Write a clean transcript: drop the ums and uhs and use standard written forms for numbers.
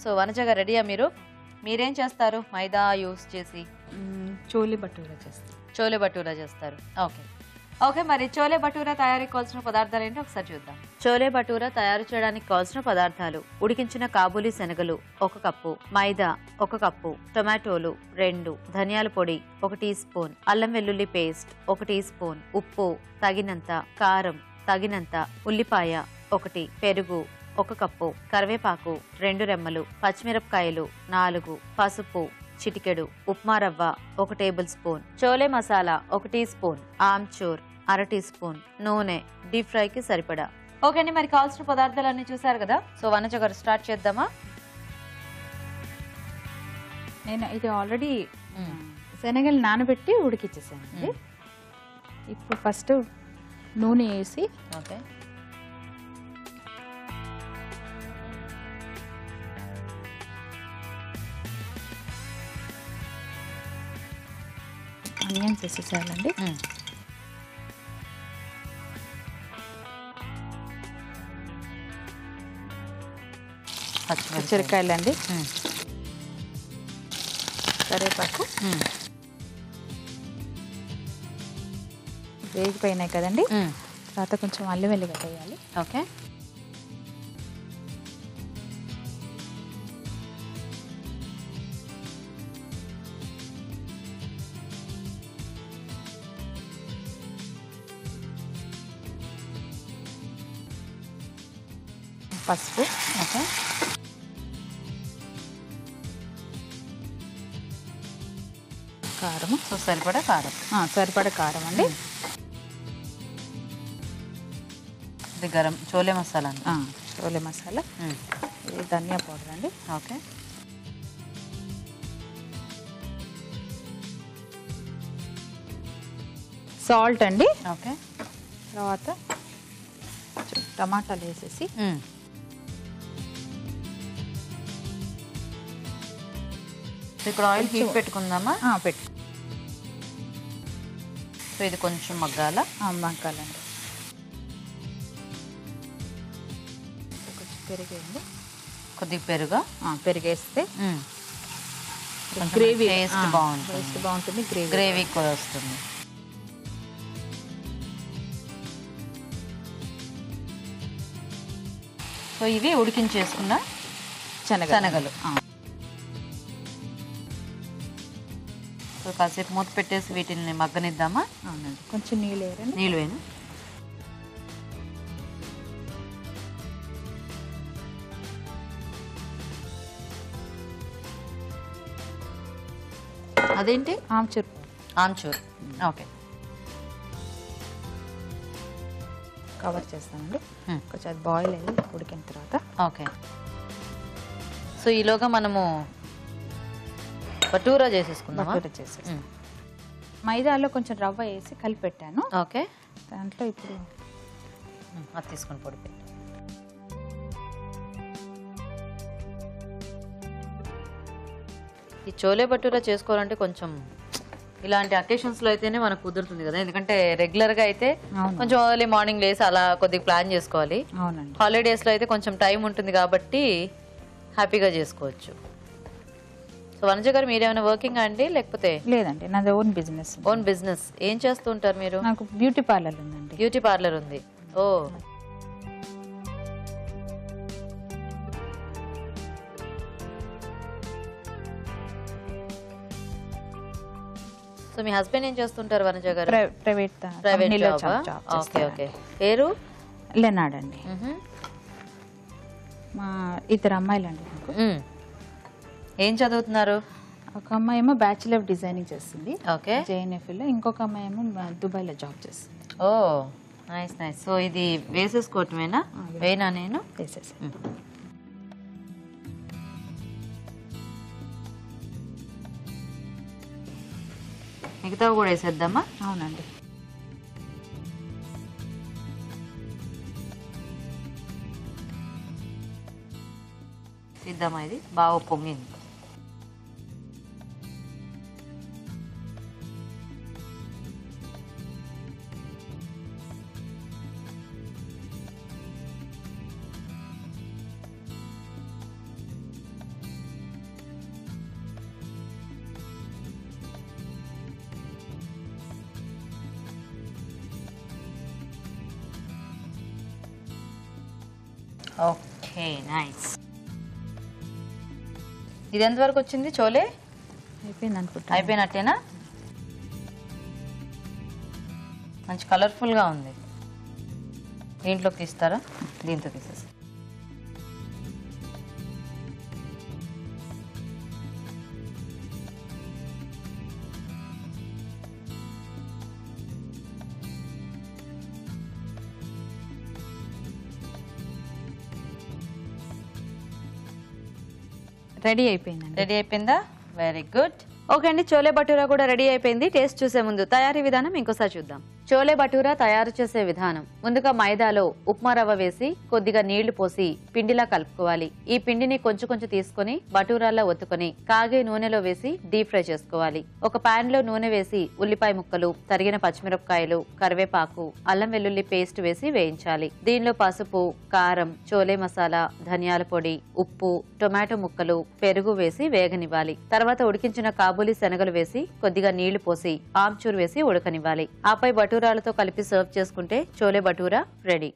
So Vanaja గారు రెడీయా మీరు? మీరేం చేస్తారు మైదా యూస్ చేసి? చోలే భటూరా చేస్తాను. చోలే భటూరా చేస్తారు. ఓకే ఓకే, మరి చోలే భటూరా తయారీకి కావాల్సిన పదార్థాలు ఏంటో ఒకసారి చూద్దాం. చోలే భటూరా తయారు చేయడానికి కావాల్సిన పదార్థాలు: ఉడికించిన కాబూలీ శనగలు 1 కప్పు, మైదా 1 కప్పు, టొమాటోలు 2, ధనియాల పొడి 1 టీ స్పూన్, అల్లం వెల్లుల్లి పేస్ట్ 1 టీ స్పూన్, ఉప్పు తగినంత, కారం తగినంత, ఉల్లిపాయ 1, పెరుగు 1 కప్పు, కరివేపాకు 2 రెమ్మలు, పచ్చిమిరపకాయలు 4, పసుపు చిటికెడు, upma rava 1 tablespoon, chole masala 1 teaspoon, amchur 1/2 teaspoon, నూనె డీప్ ఫ్రై కి సరిపడా. ఓకే అండి, మరి కావాల్సిన పదార్థాలన్నీ చూసారు కదా. సో వనజ గారు స్టార్ట్ చేద్దామా? నేను ఇది ఆల్రెడీ శనగలు నానబెట్టి ఉడికిచ్చేసానండి. ఇప్పుడు ఫస్ట్ నూనె వేసి ఓకే ఆనియన్స్ వేసేసేయాలండి. పచ్చిమిరపకాయలండి, కరివేపాకు వేగిపోయినాయి కదండి. తర్వాత కొంచెం అల్లం వెల్లిగడ్డ వేయాలి. ఓకే పసుపు, ఓకే కారము, సో సరిపడా కారం, సరిపడా కారం అండి. ఇది గరం చోలే మసాలా అండి. చోలే మసాలా, ఇది ధనియా పౌడర్ అండి. ఓకే సాల్ట్ అండి. ఓకే తర్వాత టమాటాలు వేసేసి ఇప్పుడు ఆయిల్ హీట్ పెట్టుకుందామా? పెట్టు. సో ఇది కొంచెం మగ్గాల. మగ్గాలండి. కొంచెం పెరిగేయండి, కొద్దిగా పెరుగా పెరిగేస్తే గ్రేవీ టేస్ట్ బాగుంటుంది. గ్రేవీ కూడా వస్తుంది. సో ఇవి ఉడికించేసుకున్న శనగలు. సో కాసేపు మూత పెట్టేసి వీటిని మగ్గనిద్దామా? అవునండి, కొంచెం నీళ్ళు వేయండి. నీళ్ళు వేను. అదేంటి? ఆమ్చూర్. ఆమ్చూర్, ఓకే. కవర్ చేస్తానండి. కొంచెం అది బాయిల్ అయ్యి ఉడికిన తర్వాత. ఓకే, సో ఈలోగా మనము భటూరా చేసేసుకుందాం. మైదాలో కొంచెం రవ్వ వేసి కలిపి పెట్టాను. ఓకే, దాంట్లో ఇప్పుడు అది తీసుకొని పొడి పెట్టి ఈ చోలే భటూరా చేసుకోవాలంటే కొంచెం ఇలాంటి అకేషన్స్లో అయితేనే మనకు కుదురుతుంది కదా. ఎందుకంటే రెగ్యులర్గా అయితే కొంచెం ఎర్లీ మార్నింగ్ లేసి అలా కొద్దిగా ప్లాన్ చేసుకోవాలి. అవునండి. హాలిడేస్లో అయితే కొంచెం టైం ఉంటుంది కాబట్టి హ్యాపీగా చేసుకోవచ్చు. సో వనజ గారు మీరేమైనా వర్కింగ్ అండి లేకపోతే? లేదండి, నాది ఓన్ బిజినెస్. Own business. ఏం చేస్తూ ఉంటారు మీరు? నాకు బ్యూటీ పార్లర్ ఉందండి. బ్యూటీ పార్లర్ ఉంది. ఓ, సో మీ హస్బెండ్ ఏం చేస్తుంటారు వనజ గారు? Private job. Okay okay. పేరు? లెనాడ్ అండి. మా 2 అమ్మాయిలు అండి నాకు. ఏం చదువుతున్నారు? ఒక అమ్మాయి ఏమో బ్యాచిలర్ ఆఫ్ డిజైనింగ్ చేస్తుంది, ఓకే, జేఎన్ఎఫ్లో. ఇంకొక అమ్మాయి ఏమో దుబాయ్లో జాబ్ చేస్తుంది. ఓ నైస్ నైస్. సో ఇది వేసేసుకోవటమేనా? వేనా? నేను వేసేసి మిగతావి కూడా వేసేద్దామా? అవునండి. ఇద్దామా? ఇది బాగా పొంగింది. Okay nice. ఇది ఎంతవరకు వచ్చింది చోలే? అయిపోయింది అనుకుంటా. అయిపోయినట్టేనా? మంచి కలర్ఫుల్గా ఉంది. దీంట్లోకి తీస్తారా? దీంతో తీసేసి రెడీ అయిపోయిందండి. రెడీ అయిపోయిందా? Very good. ఓకే అండి, చోలే భటూరా కూడా రెడీ అయిపోయింది. టేస్ట్ చూసే ముందు తయారీ విధానం ఇంకోసారి చూద్దాం. చోలే భటూరా తయారు చేసే విధానం: ముందుగా మైదాలో ఉప్మా రవ్వ వేసి కొద్దిగా నీళ్లు పోసి పిండిలా కలుపుకోవాలి. ఈ పిండిని కొంచెం కొంచెం తీసుకుని భటూరాల్లో ఒత్తుకొని కాగే నూనెలో వేసి డీప్ ఫ్రై చేసుకోవాలి. ఒక పాన్ లో నూనె వేసి ఉల్లిపాయ ముక్కలు, తరిగిన పచ్చిమిరపకాయలు, కరివేపాకు, అల్లం వెల్లుల్లి పేస్ట్ వేసి వేయించాలి. దీనిలో పసుపు, కారం, చోలే మసాలా, ధనియాల పొడి, ఉప్పు, టొమాటో ముక్కలు, పెరుగు వేసి వేగనివ్వాలి. తర్వాత ఉడికించిన కాబూలీ శనగలు వేసి కొద్దిగా నీళ్లు పోసి ఆమ్చూర్ వేసి ఉడకనివ్వాలి. ఆపై భటూరాలతో కలిపి సర్వ్ చేసుకుంటే చోలే భటూరా రెడీ.